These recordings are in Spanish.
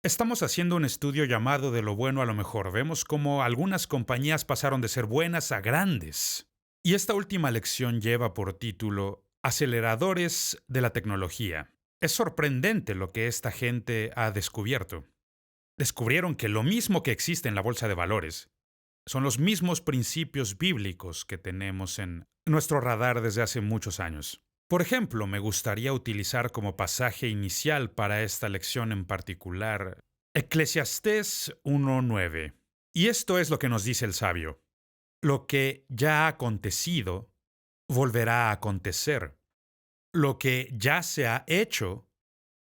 Estamos haciendo un estudio llamado De lo bueno a lo mejor. Vemos cómo algunas compañías pasaron de ser buenas a grandes. Y esta última lección lleva por título Aceleradores de la tecnología. Es sorprendente lo que esta gente ha descubierto. Descubrieron que lo mismo que existe en la bolsa de valores son los mismos principios bíblicos que tenemos en nuestro radar desde hace muchos años. Por ejemplo, me gustaría utilizar como pasaje inicial para esta lección en particular Eclesiastés 1:9. Y esto es lo que nos dice el sabio. Lo que ya ha acontecido volverá a acontecer. Lo que ya se ha hecho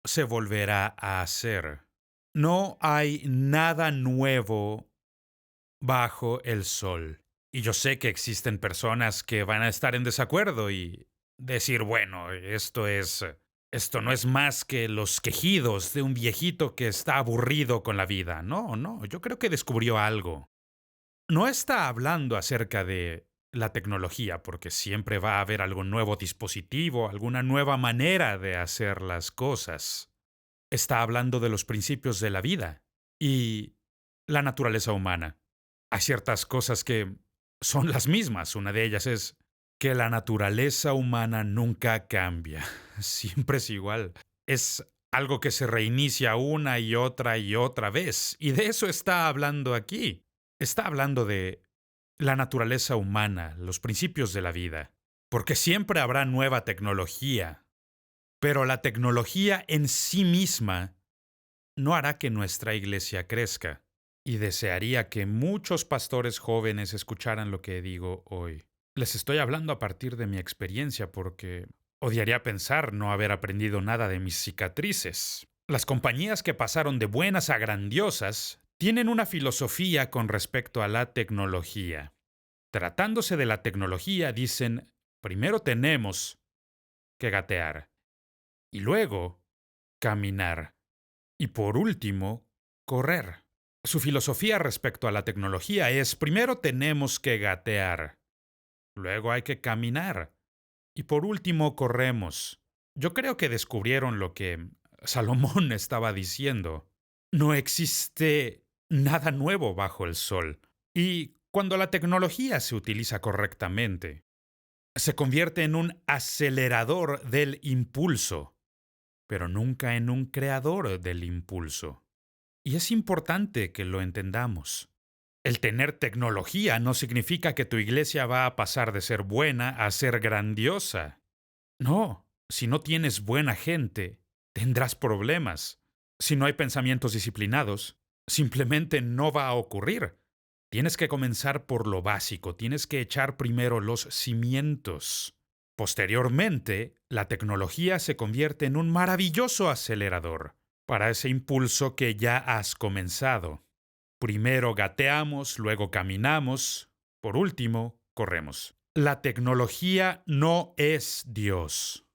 se volverá a hacer. No hay nada nuevo bajo el sol. Y yo sé que existen personas que van a estar en desacuerdo y decir, bueno, esto no es más que los quejidos de un viejito que está aburrido con la vida. No, no, yo creo que descubrió algo. No está hablando acerca de la tecnología, porque siempre va a haber algún nuevo dispositivo, alguna nueva manera de hacer las cosas. Está hablando de los principios de la vida y la naturaleza humana. Hay ciertas cosas que son las mismas. Una de ellas es que la naturaleza humana nunca cambia. Siempre es igual. Es algo que se reinicia una y otra vez. Y de eso está hablando aquí. Está hablando de la naturaleza humana, los principios de la vida. Porque siempre habrá nueva tecnología. Pero la tecnología en sí misma no hará que nuestra iglesia crezca. Y desearía que muchos pastores jóvenes escucharan lo que digo hoy. Les estoy hablando a partir de mi experiencia porque odiaría pensar no haber aprendido nada de mis cicatrices. Las compañías que pasaron de buenas a grandiosas tienen una filosofía con respecto a la tecnología. Tratándose de la tecnología, dicen, primero tenemos que gatear y luego caminar y por último, correr. Su filosofía respecto a la tecnología es, primero tenemos que gatear, luego hay que caminar y por último corremos. Yo creo que descubrieron lo que Salomón estaba diciendo. No existe nada nuevo bajo el sol. Y cuando la tecnología se utiliza correctamente, se convierte en un acelerador del impulso, pero nunca en un creador del impulso. Y es importante que lo entendamos. El tener tecnología no significa que tu iglesia va a pasar de ser buena a ser grandiosa. No, si no tienes buena gente, tendrás problemas. Si no hay pensamientos disciplinados, simplemente no va a ocurrir. Tienes que comenzar por lo básico, tienes que echar primero los cimientos. Posteriormente, la tecnología se convierte en un maravilloso acelerador para ese impulso que ya has comenzado. Primero gateamos, luego caminamos, por último, corremos. La tecnología no es Dios.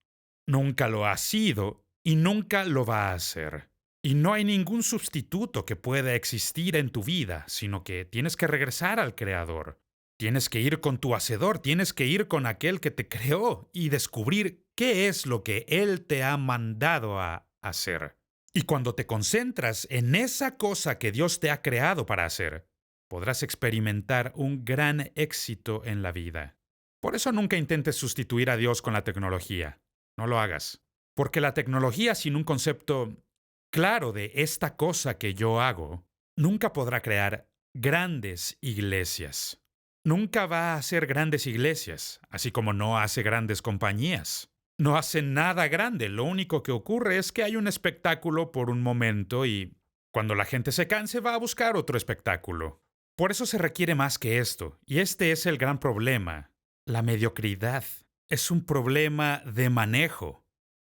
Nunca lo ha sido y nunca lo va a ser. Y no hay ningún sustituto que pueda existir en tu vida, sino que tienes que regresar al Creador. Tienes que ir con tu Hacedor, tienes que ir con aquel que te creó y descubrir qué es lo que Él te ha mandado a hacer. Y cuando te concentras en esa cosa que Dios te ha creado para hacer, podrás experimentar un gran éxito en la vida. Por eso nunca intentes sustituir a Dios con la tecnología. No lo hagas. Porque la tecnología sin un concepto claro de esta cosa que yo hago, nunca podrá crear grandes iglesias. Nunca va a hacer grandes iglesias, así como no hace grandes compañías. No hace nada grande, lo único que ocurre es que hay un espectáculo por un momento y cuando la gente se canse va a buscar otro espectáculo. Por eso se requiere más que esto, y este es el gran problema. La mediocridad es un problema de manejo,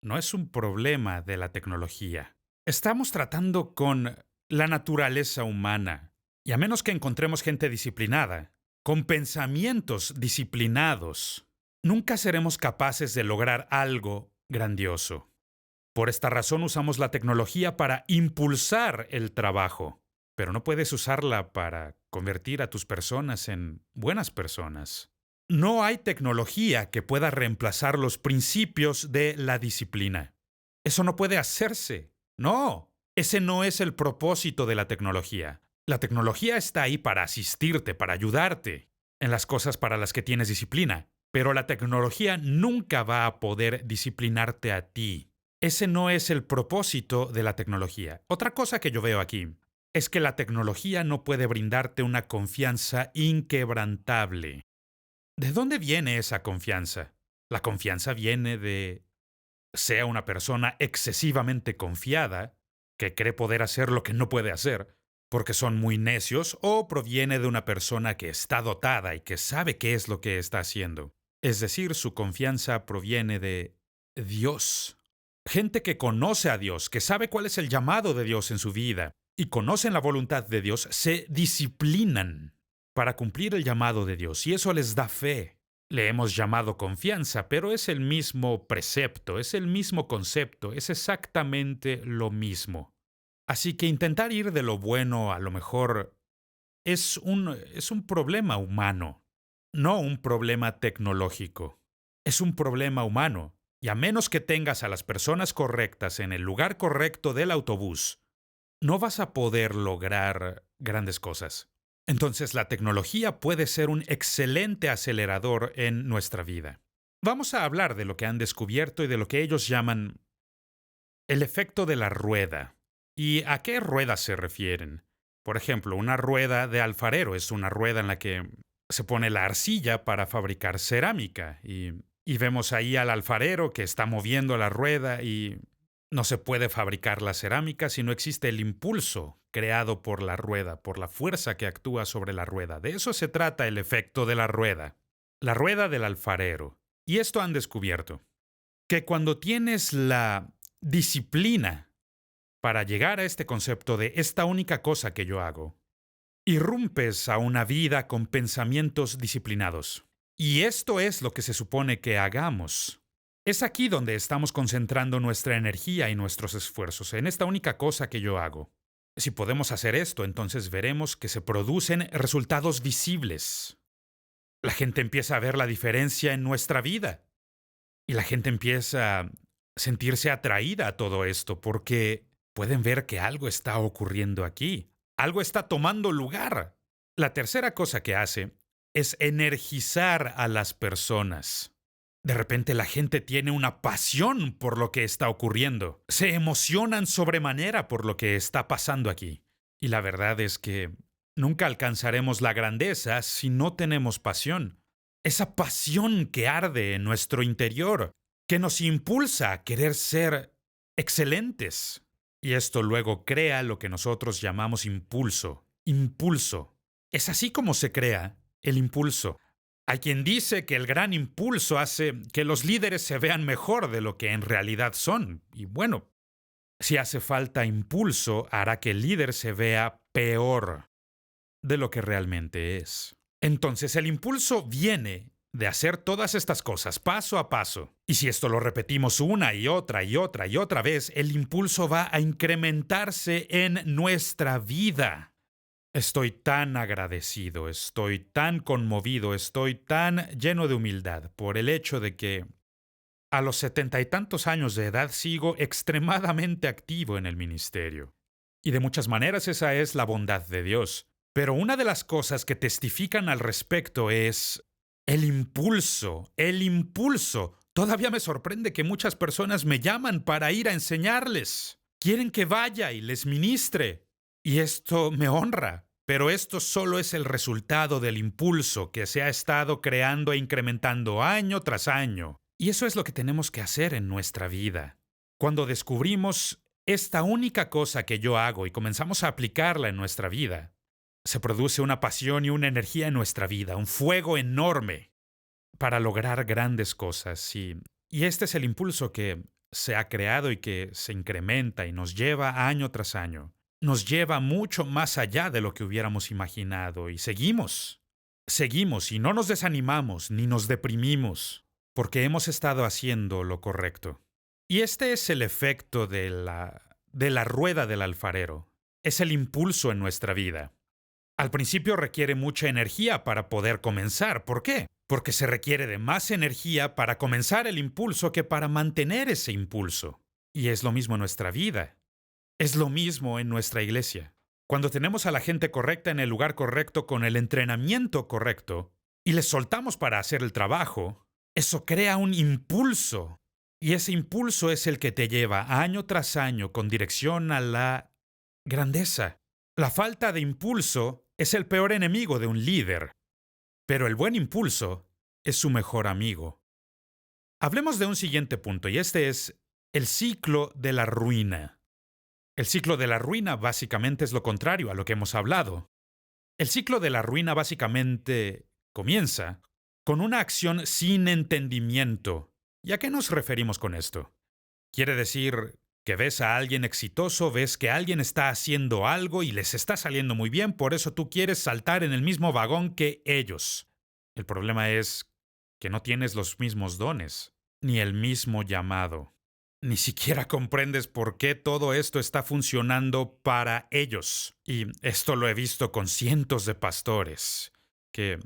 no es un problema de la tecnología. Estamos tratando con la naturaleza humana, y a menos que encontremos gente disciplinada, con pensamientos disciplinados, nunca seremos capaces de lograr algo grandioso. Por esta razón usamos la tecnología para impulsar el trabajo, pero no puedes usarla para convertir a tus personas en buenas personas. No hay tecnología que pueda reemplazar los principios de la disciplina. Eso no puede hacerse. No. Ese no es el propósito de la tecnología. La tecnología está ahí para asistirte, para ayudarte en las cosas para las que tienes disciplina. Pero la tecnología nunca va a poder disciplinarte a ti. Ese no es el propósito de la tecnología. Otra cosa que yo veo aquí es que la tecnología no puede brindarte una confianza inquebrantable. ¿De dónde viene esa confianza? La confianza viene de sea una persona excesivamente confiada, que cree poder hacer lo que no puede hacer, porque son muy necios, o proviene de una persona que está dotada y que sabe qué es lo que está haciendo. Es decir, su confianza proviene de Dios. Gente que conoce a Dios, que sabe cuál es el llamado de Dios en su vida, y conocen la voluntad de Dios, se disciplinan para cumplir el llamado de Dios, y eso les da fe. Le hemos llamado confianza, pero es el mismo precepto, es el mismo concepto, es exactamente lo mismo. Así que intentar ir de lo bueno a lo mejor es un problema humano, no un problema tecnológico. Es un problema humano, y a menos que tengas a las personas correctas en el lugar correcto del autobús, no vas a poder lograr grandes cosas. Entonces la tecnología puede ser un excelente acelerador en nuestra vida. Vamos a hablar de lo que han descubierto y de lo que ellos llaman el efecto de la rueda. ¿Y a qué rueda se refieren? Por ejemplo, una rueda de alfarero es una rueda en la que se pone la arcilla para fabricar cerámica y vemos ahí al alfarero que está moviendo la rueda y no se puede fabricar la cerámica si no existe el impulso creado por la rueda, por la fuerza que actúa sobre la rueda. De eso se trata el efecto de la rueda del alfarero. Y esto han descubierto, que cuando tienes la disciplina para llegar a este concepto de esta única cosa que yo hago, irrumpes a una vida con pensamientos disciplinados. Y esto es lo que se supone que hagamos. Es aquí donde estamos concentrando nuestra energía y nuestros esfuerzos, en esta única cosa que yo hago. Si podemos hacer esto, entonces veremos que se producen resultados visibles. La gente empieza a ver la diferencia en nuestra vida. Y la gente empieza a sentirse atraída a todo esto porque pueden ver que algo está ocurriendo aquí. Algo está tomando lugar. La tercera cosa que hace es energizar a las personas. De repente la gente tiene una pasión por lo que está ocurriendo. Se emocionan sobremanera por lo que está pasando aquí. Y la verdad es que nunca alcanzaremos la grandeza si no tenemos pasión. Esa pasión que arde en nuestro interior, que nos impulsa a querer ser excelentes. Y esto luego crea lo que nosotros llamamos impulso. Impulso. Es así como se crea el impulso. Hay quien dice que el gran impulso hace que los líderes se vean mejor de lo que en realidad son. Y bueno, si hace falta impulso, hará que el líder se vea peor de lo que realmente es. Entonces el impulso viene de hacer todas estas cosas paso a paso. Y si esto lo repetimos una y otra y otra y otra vez, el impulso va a incrementarse en nuestra vida. Estoy tan agradecido, estoy tan conmovido, estoy tan lleno de humildad por el hecho de que a los 70 y tantos años de edad sigo extremadamente activo en el ministerio. Y de muchas maneras esa es la bondad de Dios. Pero una de las cosas que testifican al respecto es el impulso, el impulso. Todavía me sorprende que muchas personas me llaman para ir a enseñarles. Quieren que vaya y les ministre. Y esto me honra. Pero esto solo es el resultado del impulso que se ha estado creando e incrementando año tras año. Y eso es lo que tenemos que hacer en nuestra vida. Cuando descubrimos esta única cosa que yo hago y comenzamos a aplicarla en nuestra vida, se produce una pasión y una energía en nuestra vida, un fuego enorme para lograr grandes cosas. Y este es el impulso que se ha creado y que se incrementa y nos lleva año tras año. Nos lleva mucho más allá de lo que hubiéramos imaginado y seguimos y no nos desanimamos ni nos deprimimos porque hemos estado haciendo lo correcto. Y este es el efecto de la rueda del alfarero. Es el impulso en nuestra vida. Al principio requiere mucha energía para poder comenzar. ¿Por qué? Porque se requiere de más energía para comenzar el impulso que para mantener ese impulso. Y es lo mismo en nuestra vida. Es lo mismo en nuestra iglesia. Cuando tenemos a la gente correcta en el lugar correcto con el entrenamiento correcto y les soltamos para hacer el trabajo, eso crea un impulso. Y ese impulso es el que te lleva año tras año con dirección a la grandeza. La falta de impulso es el peor enemigo de un líder, pero el buen impulso es su mejor amigo. Hablemos de un siguiente punto, y este es el ciclo de la ruina. El ciclo de la ruina básicamente es lo contrario a lo que hemos hablado. El ciclo de la ruina básicamente comienza con una acción sin entendimiento. ¿Y a qué nos referimos con esto? Quiere decir que ves a alguien exitoso, ves que alguien está haciendo algo y les está saliendo muy bien, por eso tú quieres saltar en el mismo vagón que ellos. El problema es que no tienes los mismos dones, ni el mismo llamado. Ni siquiera comprendes por qué todo esto está funcionando para ellos. Y esto lo he visto con cientos de pastores que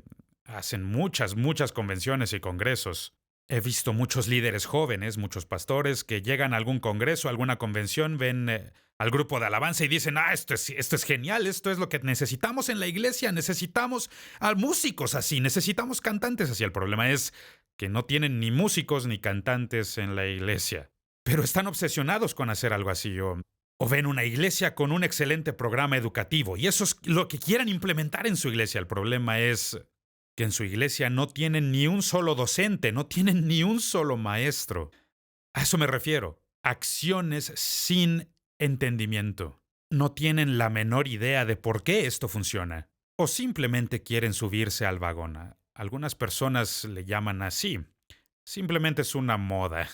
hacen muchas convenciones y congresos. He visto muchos líderes jóvenes, muchos pastores que llegan a algún congreso, a alguna convención, ven al grupo de alabanza y dicen, esto es genial, esto es lo que necesitamos en la iglesia, necesitamos a músicos así, necesitamos cantantes así. El problema es que no tienen ni músicos ni cantantes en la iglesia, pero están obsesionados con hacer algo así. O ven una iglesia con un excelente programa educativo y eso es lo que quieran implementar en su iglesia. El problema es que en su iglesia no tienen ni un solo docente, no tienen ni un solo maestro. A eso me refiero. Acciones sin entendimiento. No tienen la menor idea de por qué esto funciona. O simplemente quieren subirse al vagón. Algunas personas le llaman así. Simplemente es una moda.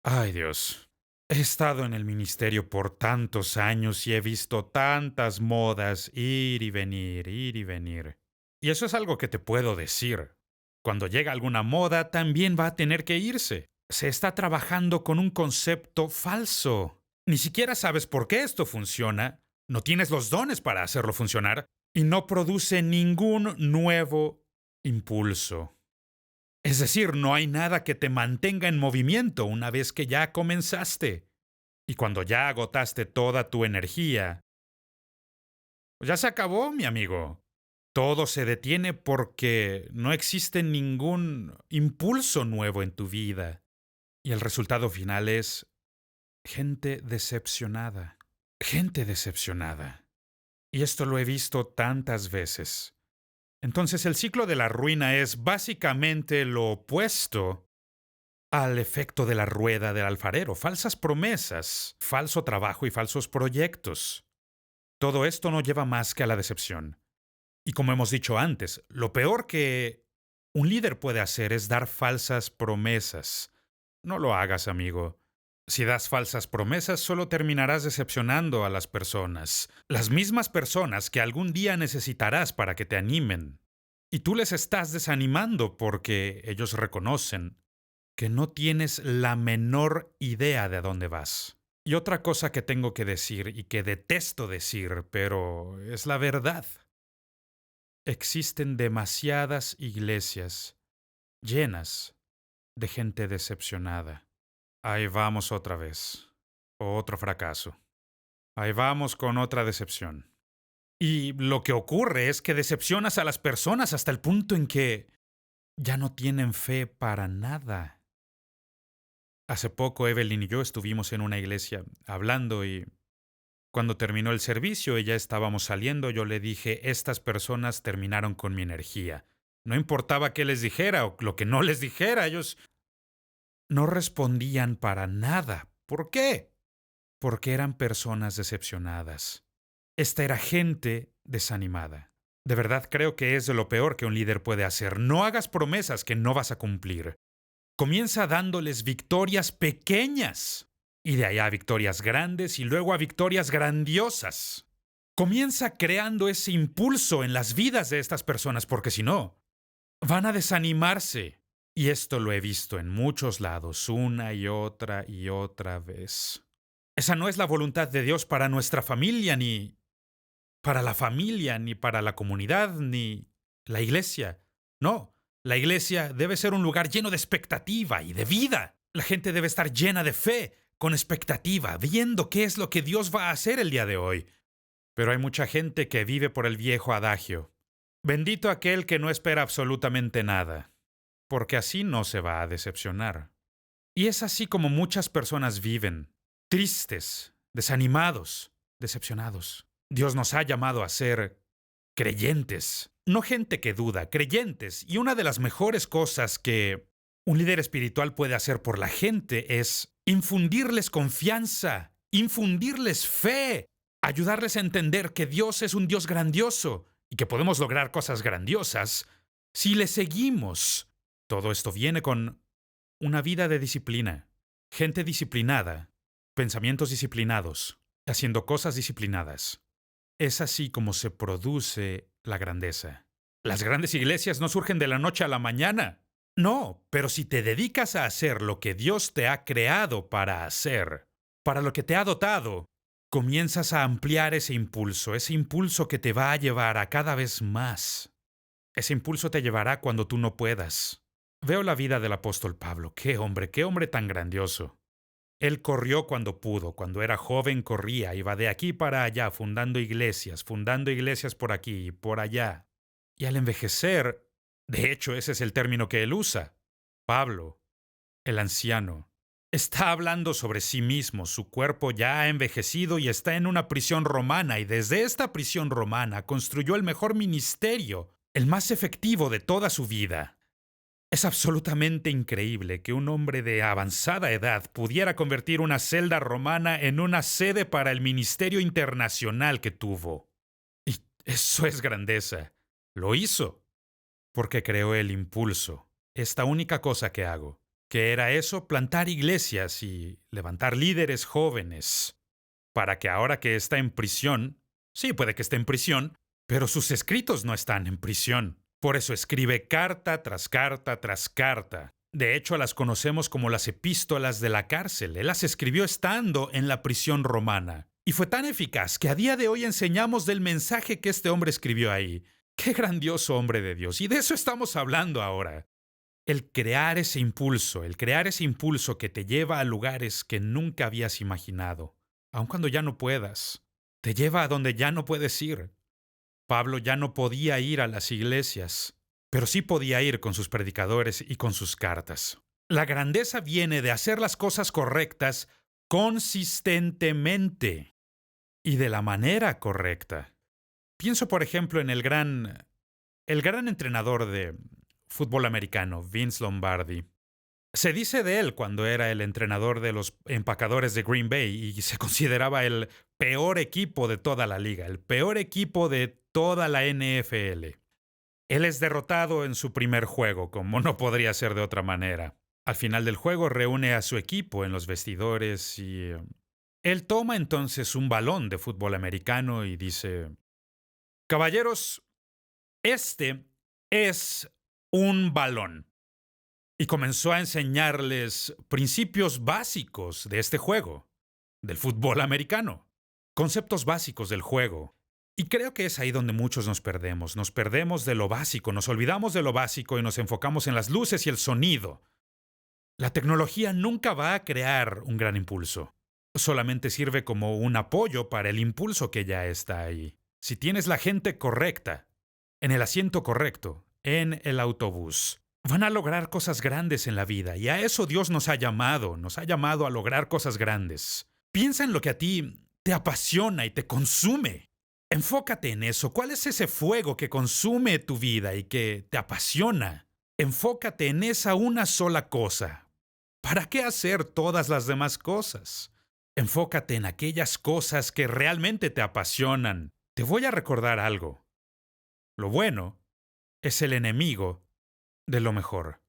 Ay, Dios. He estado en el ministerio por tantos años y he visto tantas modas ir y venir, ir y venir. Y eso es algo que te puedo decir. Cuando llega alguna moda, también va a tener que irse. Se está trabajando con un concepto falso. Ni siquiera sabes por qué esto funciona, no tienes los dones para hacerlo funcionar y no produce ningún nuevo impulso. Es decir, no hay nada que te mantenga en movimiento una vez que ya comenzaste. Y cuando ya agotaste toda tu energía, pues ya se acabó, mi amigo. Todo se detiene porque no existe ningún impulso nuevo en tu vida. Y el resultado final es gente decepcionada. Gente decepcionada. Y esto lo he visto tantas veces. Entonces el ciclo de la ruina es básicamente lo opuesto al efecto de la rueda del alfarero. Falsas promesas, falso trabajo y falsos proyectos. Todo esto no lleva más que a la decepción. Y como hemos dicho antes, lo peor que un líder puede hacer es dar falsas promesas. No lo hagas, amigo. Si das falsas promesas, solo terminarás decepcionando a las personas. Las mismas personas que algún día necesitarás para que te animen. Y tú les estás desanimando porque ellos reconocen que no tienes la menor idea de a dónde vas. Y otra cosa que tengo que decir y que detesto decir, pero es la verdad. Existen demasiadas iglesias llenas de gente decepcionada. Ahí vamos otra vez. Otro fracaso. Ahí vamos con otra decepción. Y lo que ocurre es que decepcionas a las personas hasta el punto en que ya no tienen fe para nada. Hace poco Evelyn y yo estuvimos en una iglesia hablando y cuando terminó el servicio y ya estábamos saliendo, yo le dije, estas personas terminaron con mi energía. No importaba qué les dijera o lo que no les dijera, ellos no respondían para nada. ¿Por qué? Porque eran personas decepcionadas. Esta era gente desanimada. De verdad creo que es de lo peor que un líder puede hacer. No hagas promesas que no vas a cumplir. Comienza dándoles victorias pequeñas. Y de allá a victorias grandes y luego a victorias grandiosas. Comienza creando ese impulso en las vidas de estas personas, porque si no, van a desanimarse. Y esto lo he visto en muchos lados, una y otra vez. Esa no es la voluntad de Dios para nuestra familia, ni para la familia, ni para la comunidad, ni la iglesia. No, la iglesia debe ser un lugar lleno de expectativa y de vida. La gente debe estar llena de fe, con expectativa, viendo qué es lo que Dios va a hacer el día de hoy. Pero hay mucha gente que vive por el viejo adagio. Bendito aquel que no espera absolutamente nada, porque así no se va a decepcionar. Y es así como muchas personas viven, tristes, desanimados, decepcionados. Dios nos ha llamado a ser creyentes, no gente que duda, creyentes. Y una de las mejores cosas que un líder espiritual puede hacer por la gente es infundirles confianza, infundirles fe, ayudarles a entender que Dios es un Dios grandioso y que podemos lograr cosas grandiosas si le seguimos. Todo esto viene con una vida de disciplina, gente disciplinada, pensamientos disciplinados, haciendo cosas disciplinadas. Es así como se produce la grandeza. Las grandes iglesias no surgen de la noche a la mañana. No, pero si te dedicas a hacer lo que Dios te ha creado para hacer, para lo que te ha dotado, comienzas a ampliar ese impulso que te va a llevar a cada vez más. Ese impulso te llevará cuando tú no puedas. Veo la vida del apóstol Pablo. Qué hombre tan grandioso. Él corrió cuando pudo, cuando era joven corría, iba de aquí para allá, fundando iglesias por aquí y por allá. Y al envejecer, de hecho ese es el término que él usa, Pablo, el anciano, está hablando sobre sí mismo, su cuerpo ya ha envejecido y está en una prisión romana, y desde esta prisión romana construyó el mejor ministerio, el más efectivo de toda su vida. Es absolutamente increíble que un hombre de avanzada edad pudiera convertir una celda romana en una sede para el ministerio internacional que tuvo. Y eso es grandeza. Lo hizo porque creó el impulso, esta única cosa que hago. ¿Qué era eso? Plantar iglesias y levantar líderes jóvenes, para que ahora que está en prisión, sí puede que esté en prisión, pero sus escritos no están en prisión. Por eso escribe carta tras carta tras carta. De hecho, las conocemos como las epístolas de la cárcel. Él las escribió estando en la prisión romana. Y fue tan eficaz que a día de hoy enseñamos del mensaje que este hombre escribió ahí. ¡Qué grandioso hombre de Dios! Y de eso estamos hablando ahora. El crear ese impulso que te lleva a lugares que nunca habías imaginado, aun cuando ya no puedas. Te lleva a donde ya no puedes ir. Pablo ya no podía ir a las iglesias, pero sí podía ir con sus predicadores y con sus cartas. La grandeza viene de hacer las cosas correctas consistentemente y de la manera correcta. Pienso, por ejemplo, en el gran entrenador de fútbol americano, Vince Lombardi. Se dice de él cuando era el entrenador de los empacadores de Green Bay y se consideraba el peor equipo de toda la liga, el peor equipo de toda la NFL. Él es derrotado en su primer juego, como no podría ser de otra manera. Al final del juego reúne a su equipo en los vestidores y él toma entonces un balón de fútbol americano y dice: «Caballeros, este es un balón». Y comenzó a enseñarles principios básicos de este juego, del fútbol americano, conceptos básicos del juego. Y creo que es ahí donde muchos nos perdemos de lo básico, nos olvidamos de lo básico y nos enfocamos en las luces y el sonido. La tecnología nunca va a crear un gran impulso, solamente sirve como un apoyo para el impulso que ya está ahí. Si tienes la gente correcta, en el asiento correcto, en el autobús, van a lograr cosas grandes en la vida, y a eso Dios nos ha llamado a lograr cosas grandes. Piensa en lo que a ti te apasiona y te consume. Enfócate en eso. ¿Cuál es ese fuego que consume tu vida y que te apasiona? Enfócate en esa una sola cosa. ¿Para qué hacer todas las demás cosas? Enfócate en aquellas cosas que realmente te apasionan. Te voy a recordar algo. Lo bueno es el enemigo de lo mejor.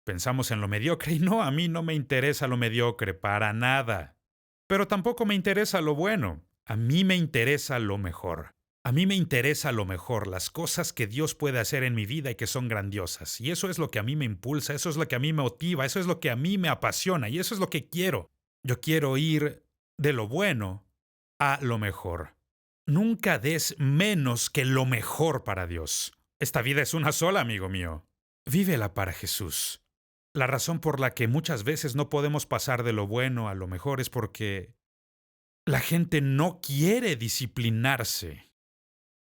Pensamos en lo mediocre y no, a mí no me interesa lo mediocre para nada. Pero tampoco me interesa lo bueno. A mí me interesa lo mejor. A mí me interesa lo mejor, las cosas que Dios puede hacer en mi vida y que son grandiosas. Y eso es lo que a mí me impulsa, eso es lo que a mí me motiva, eso es lo que a mí me apasiona y eso es lo que quiero. Yo quiero ir de lo bueno a lo mejor. Nunca des menos que lo mejor para Dios. Esta vida es una sola, amigo mío. Vívela para Jesús. La razón por la que muchas veces no podemos pasar de lo bueno a lo mejor es porque la gente no quiere disciplinarse.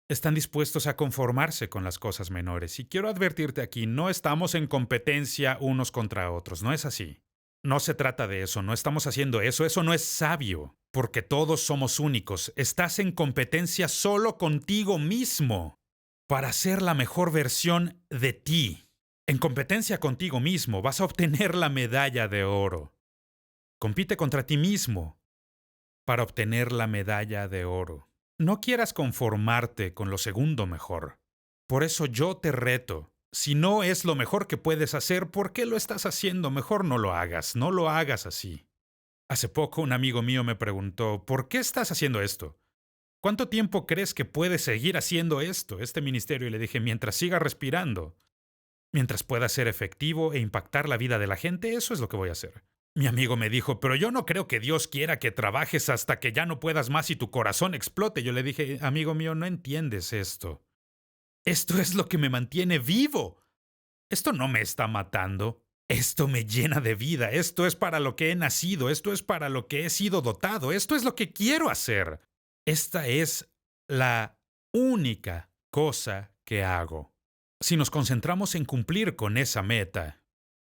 Están dispuestos a conformarse con las cosas menores. Y quiero advertirte aquí, no estamos en competencia unos contra otros, no es así. No se trata de eso, no estamos haciendo eso, eso no es sabio, porque todos somos únicos. Estás en competencia solo contigo mismo para ser la mejor versión de ti. En competencia contigo mismo vas a obtener la medalla de oro. Compite contra ti mismo para obtener la medalla de oro. No quieras conformarte con lo segundo mejor. Por eso yo te reto. Si no es lo mejor que puedes hacer, ¿por qué lo estás haciendo? Mejor no lo hagas, no lo hagas así. Hace poco un amigo mío me preguntó, ¿por qué estás haciendo esto? ¿Cuánto tiempo crees que puedes seguir haciendo este ministerio? Y le dije, mientras siga respirando, mientras pueda ser efectivo e impactar la vida de la gente, eso es lo que voy a hacer. Mi amigo me dijo, pero yo no creo que Dios quiera que trabajes hasta que ya no puedas más y tu corazón explote. Yo le dije, amigo mío, no entiendes esto. Esto es lo que me mantiene vivo. Esto no me está matando. Esto me llena de vida. Esto es para lo que he nacido. Esto es para lo que he sido dotado. Esto es lo que quiero hacer. Esta es la única cosa que hago. Si nos concentramos en cumplir con esa meta,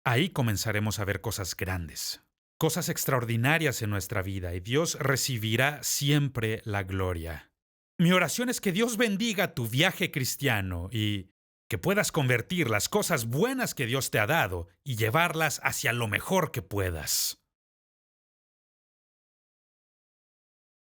ahí comenzaremos a ver cosas grandes, cosas extraordinarias en nuestra vida, y Dios recibirá siempre la gloria. Mi oración es que Dios bendiga tu viaje cristiano y que puedas convertir las cosas buenas que Dios te ha dado y llevarlas hacia lo mejor que puedas.